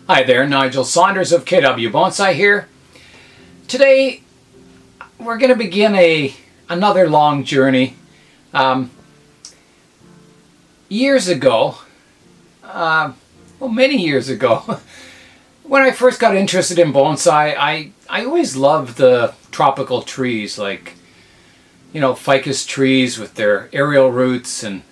Hi there, Nigel Saunders of KW Bonsai here. Today we're going to begin another long journey. Years ago, many years ago, when I first got interested in bonsai, I always loved the tropical trees, like, ficus trees with their aerial roots and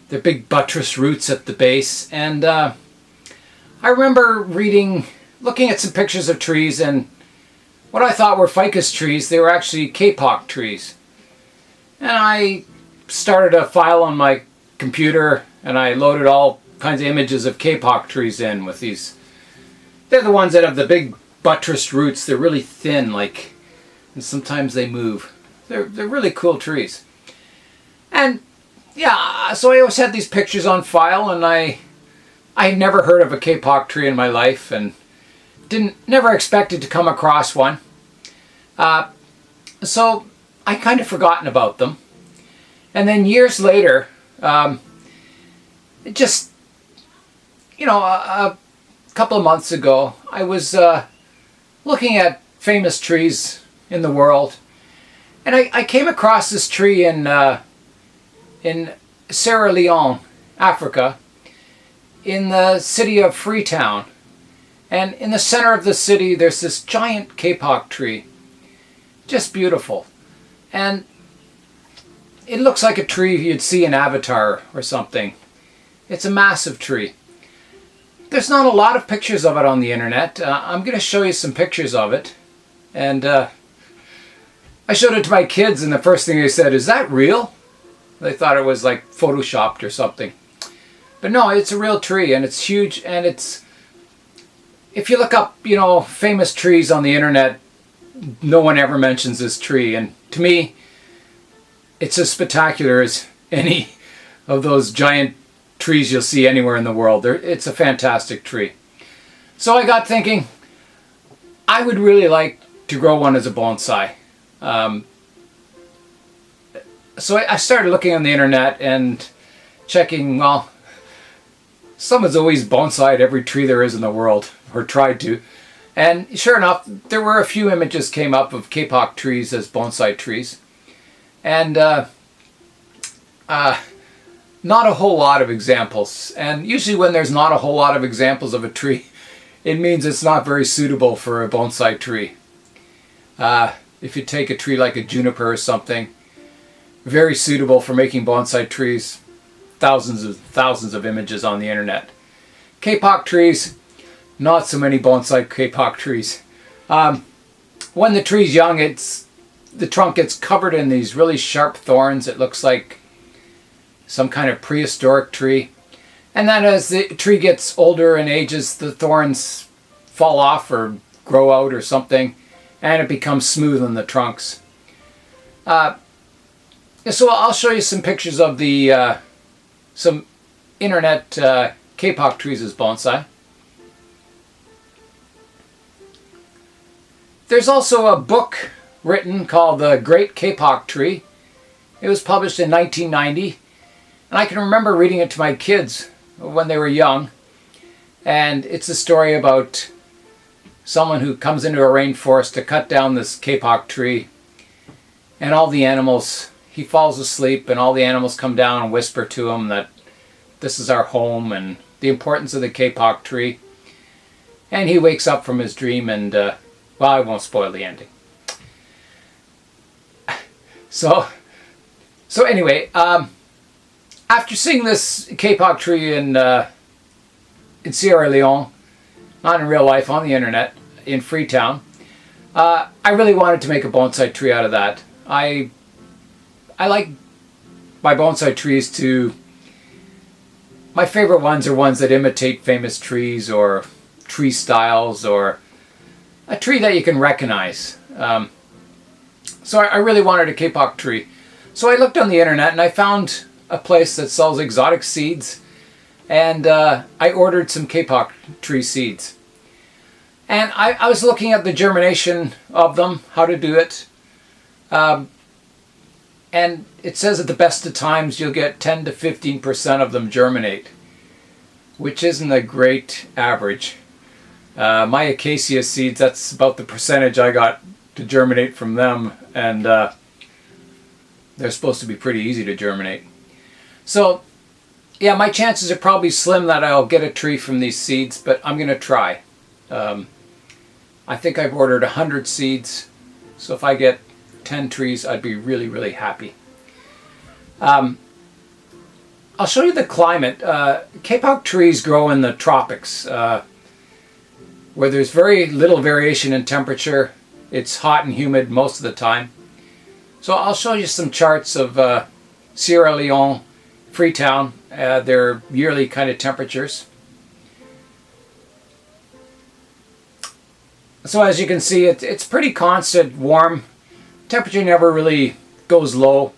their big buttress roots at the base. And I remember looking at some pictures of trees, and what I thought were ficus trees, they were actually kapok trees. And I started a file on my computer, and I loaded all kinds of images of kapok trees in with these. They're the ones that have the big buttressed roots. They're really thin, and sometimes they move. They're really cool trees. And yeah, so I always had these pictures on file, and I had never heard of a kapok tree in my life, and never expected to come across one. So I kind of forgotten about them. And then years later, a couple of months ago, I was looking at famous trees in the world, and I came across this tree in Sierra Leone, Africa, in the city of Freetown. And in the center of the city, there's this giant kapok tree. Just beautiful. And it looks like a tree you'd see in Avatar or something. It's a massive tree. There's not a lot of pictures of it on the internet. I'm going to show you some pictures of it. And I showed it to my kids, and the first thing they said, "Is that real?" They thought it was like photoshopped or something. But no, it's a real tree, and it's huge, and if you look up, famous trees on the internet, no one ever mentions this tree. And to me, it's as spectacular as any of those giant trees you'll see anywhere in the world. It's a fantastic tree. So I got thinking, I would really like to grow one as a bonsai. So I started looking on the internet and checking, someone's always bonsai'd every tree there is in the world, or tried to. And sure enough, there were a few images came up of kapok trees as bonsai trees. And not a whole lot of examples. And usually when there's not a whole lot of examples of a tree, it means it's not very suitable for a bonsai tree. If you take a tree like a juniper or something, very suitable for making bonsai trees. Thousands of images on the internet. Kapok trees, not so many bonsai kapok trees. When the tree's young, the trunk gets covered in these really sharp thorns. It looks like some kind of prehistoric tree. And then as the tree gets older and ages, the thorns fall off or grow out or something, and it becomes smooth on the trunks. So I'll show you some pictures of some internet kapok trees as bonsai. There's also a book written called The Great Kapok Tree. It was published in 1990, and I can remember reading it to my kids when they were young. And it's a story about someone who comes into a rainforest to cut down this kapok tree, and all the animals, he falls asleep, and all the animals come down and whisper to him that this is our home and the importance of the kapok tree. And he wakes up from his dream, and I won't spoil the ending. So anyway, after seeing this kapok tree in Sierra Leone, not in real life, on the internet, in Freetown, I really wanted to make a bonsai tree out of that. I like my bonsai trees my favorite ones are ones that imitate famous trees or tree styles or a tree that you can recognize. So I really wanted a kapok tree. So I looked on the internet and I found a place that sells exotic seeds, and I ordered some kapok tree seeds. And I was looking at the germination of them, how to do it. And it says at the best of times you'll get 10 to 15% of them germinate, which isn't a great average. My acacia seeds, that's about the percentage I got to germinate from them, and they're supposed to be pretty easy to germinate. So yeah, my chances are probably slim that I'll get a tree from these seeds, but I'm going to try. I think I've ordered 100 seeds, so if I get 10 trees, I'd be really, really happy. I'll show you the climate. Kapok trees grow in the tropics, where there's very little variation in temperature. It's hot and humid most of the time. So I'll show you some charts of Sierra Leone, Freetown, their yearly kind of temperatures. So as you can see, it's pretty constant, warm. Temperature never really goes low,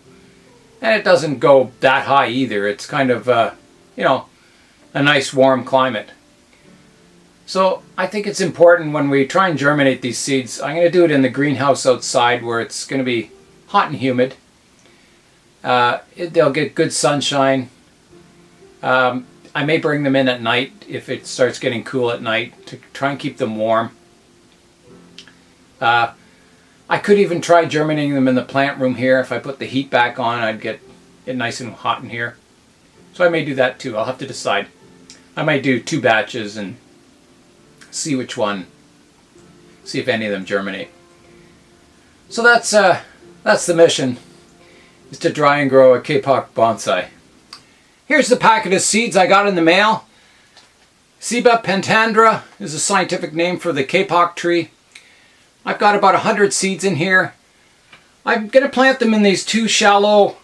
and it doesn't go that high either. It's kind of, you know, a nice warm climate. So I think it's important when we try and germinate these seeds. I'm going to do it in the greenhouse outside where it's going to be hot and humid. They'll get good sunshine. I may bring them in at night if it starts getting cool at night to try and keep them warm. I could even try germinating them in the plant room here. If I put the heat back on, I'd get it nice and hot in here. So I may do that too. I'll have to decide. I might do 2 batches and see which one, see if any of them germinate. So that's the mission, is to try and grow a Kapok bonsai. Here's the packet of seeds I got in the mail. Ceiba pentandra is a scientific name for the Kapok tree. I've got about 100 seeds in here. I'm going to plant them in these 2 shallow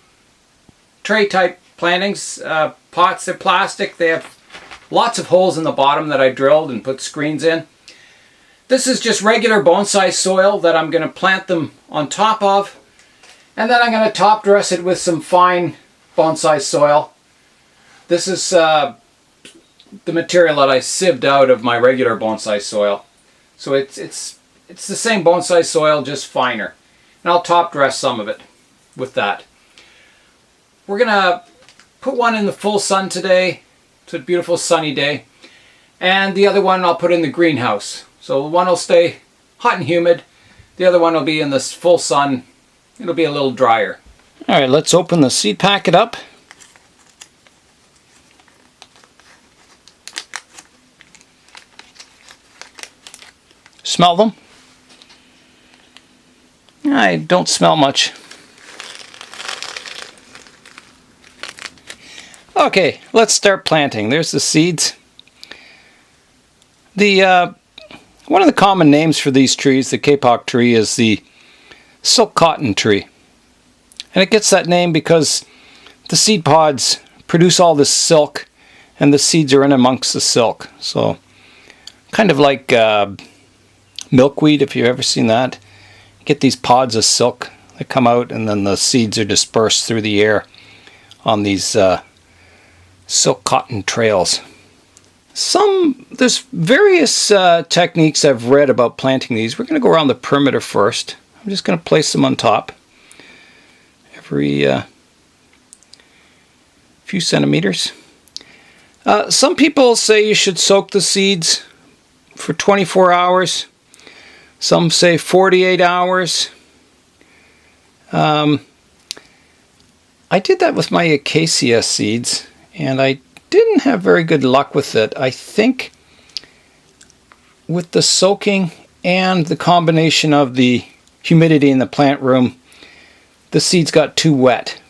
tray type plantings, pots. They're plastic. They have lots of holes in the bottom that I drilled and put screens in. This is just regular bonsai soil that I'm going to plant them on top of. And then I'm going to top dress it with some fine bonsai soil. This is the material that I sieved out of my regular bonsai soil. So it's the same bonsai soil, just finer. And I'll top dress some of it with that. We're going to put one in the full sun today. It's a beautiful sunny day. And the other one I'll put in the greenhouse. So one will stay hot and humid. The other one will be in the full sun. It'll be a little drier. Alright, let's open the seed packet up. Smell them? I don't smell much. Okay, let's start planting. There's the seeds. One of the common names for these trees, the Kapok tree, is the silk cotton tree. And it gets that name because the seed pods produce all this silk and the seeds are in amongst the silk. So kind of like milkweed, if you've ever seen that. You get these pods of silk that come out and then the seeds are dispersed through the air on these silk cotton trails. There's various techniques I've read about planting these. We're going to go around the perimeter first. I'm just going to place them on top every few centimeters. Some people say you should soak the seeds for 24 hours. Some say 48 hours. I did that with my acacia seeds, and I didn't have very good luck with it. I think with the soaking and the combination of the humidity in the plant room, the seeds got too wet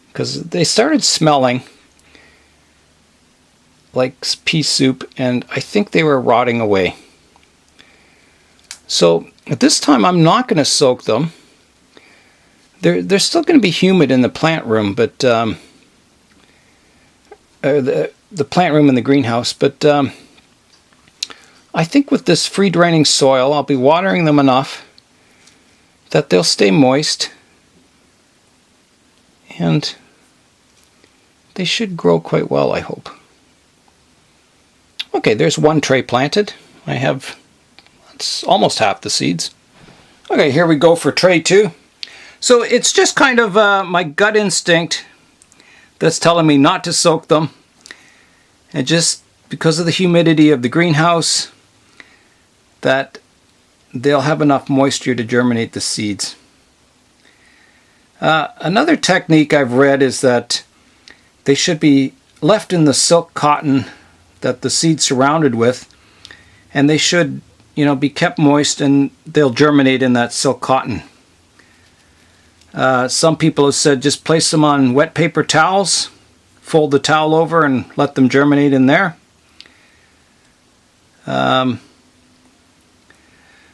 because they started smelling like pea soup, and I think they were rotting away. So at this time I'm not going to soak them. They're still going to be humid in the plant room, but the plant room in the greenhouse, but I think with this free draining soil I'll be watering them enough that they'll stay moist and they should grow quite well, I hope. Okay, there's one tray planted. That's almost half the seeds. Okay, here we go for tray 2. So it's just kind of my gut instinct that's telling me not to soak them. And just because of the humidity of the greenhouse, that they'll have enough moisture to germinate the seeds. Another technique I've read is that they should be left in the silk cotton that the seed's surrounded with, and they should, be kept moist, and they'll germinate in that silk cotton. Some people have said just place them on wet paper towels, fold the towel over and let them germinate in there.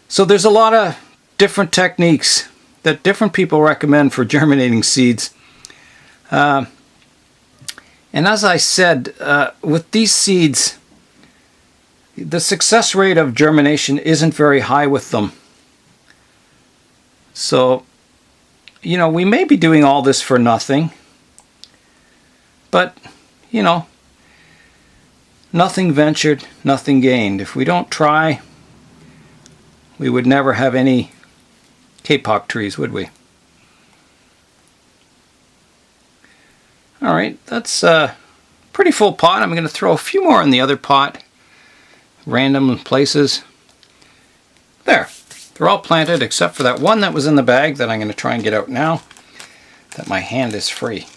So there's a lot of different techniques that different people recommend for germinating seeds. And as I said, with these seeds, the success rate of germination isn't very high with them. So, we may be doing all this for nothing, but, nothing ventured, nothing gained. If we don't try, we would never have any kapok trees, would we? Alright, that's a pretty full pot. I'm going to throw a few more in the other pot, random places. There, they're all planted except for that one that was in the bag that I'm going to try and get out now, that my hand is free.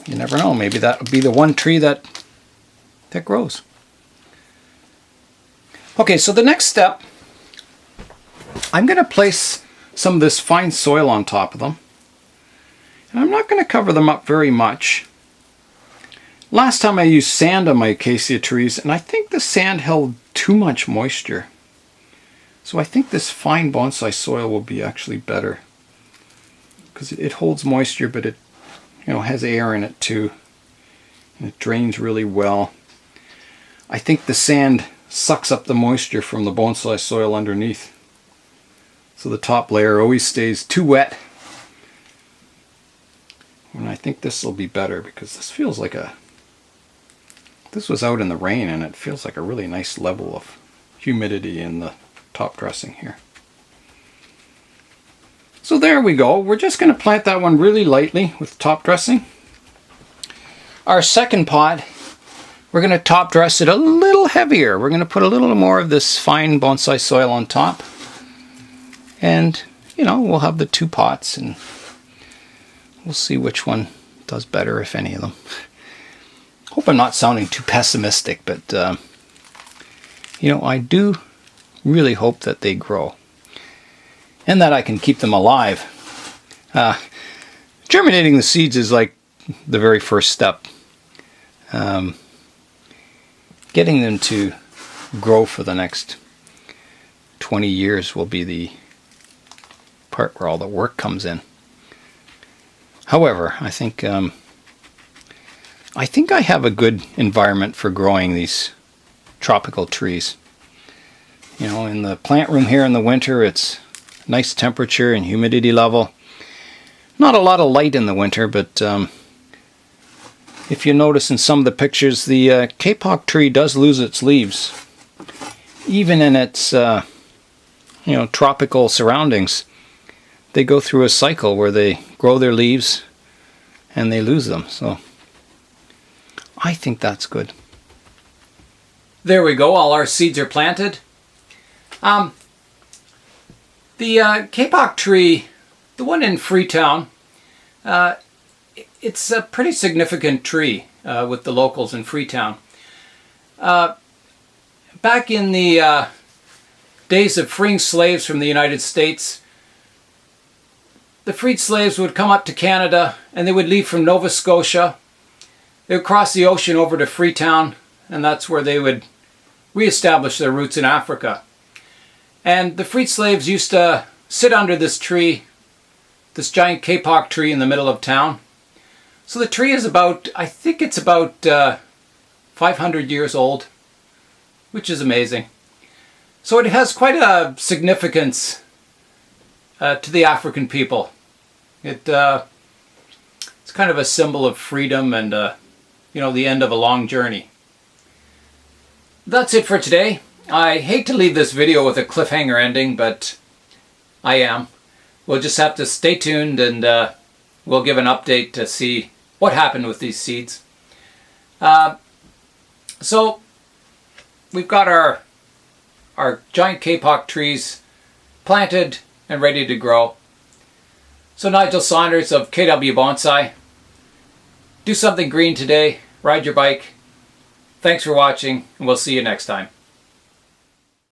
You never know, maybe that would be the one tree that grows. Okay, so the next step, I'm going to place some of this fine soil on top of them. And I'm not going to cover them up very much. Last time I used sand on my acacia trees, and I think the sand held too much moisture. So I think this fine bonsai soil will be actually better, because it holds moisture, but it has air in it too, and it drains really well. I think the sand sucks up the moisture from the bonsai soil underneath, so the top layer always stays too wet. And I think this will be better, because this feels like this was out in the rain, and it feels like a really nice level of humidity in the top dressing here. So there we go. We're just going to plant that one really lightly with top dressing. Our second pot, we're going to top dress it a little heavier. We're going to put a little more of this fine bonsai soil on top. And, we'll have the two pots, and we'll see which one does better, if any of them. Hope I'm not sounding too pessimistic, but, I do really hope that they grow, and that I can keep them alive. Germinating the seeds is like the very first step. Getting them to grow for the next 20 years will be the part where all the work comes in. However, I think I have a good environment for growing these tropical trees. In the plant room here in the winter, it's nice temperature and humidity level. Not a lot of light in the winter, but if you notice in some of the pictures, the kapok tree does lose its leaves. Even in its tropical surroundings, they go through a cycle where they grow their leaves and they lose them. So I think that's good. There we go, all our seeds are planted. The kapok tree, the one in Freetown, it's a pretty significant tree with the locals in Freetown. Back in the days of freeing slaves from the United States, the freed slaves would come up to Canada, and they would leave from Nova Scotia. They would cross the ocean over to Freetown, and that's where they would reestablish their roots in Africa. And the freed slaves used to sit under this tree, this giant kapok tree in the middle of town. So the tree is about, I think it's about 500 years old, which is amazing. So it has quite a significance to the African people. It's kind of a symbol of freedom and the end of a long journey. That's it for today. I hate to leave this video with a cliffhanger ending, but I am. We'll just have to stay tuned, and we'll give an update to see what happened with these seeds. So we've got our our giant kapok trees planted and ready to grow. So Nigel Saunders of KW Bonsai, do something green today, ride your bike. Thanks for watching, and we'll see you next time.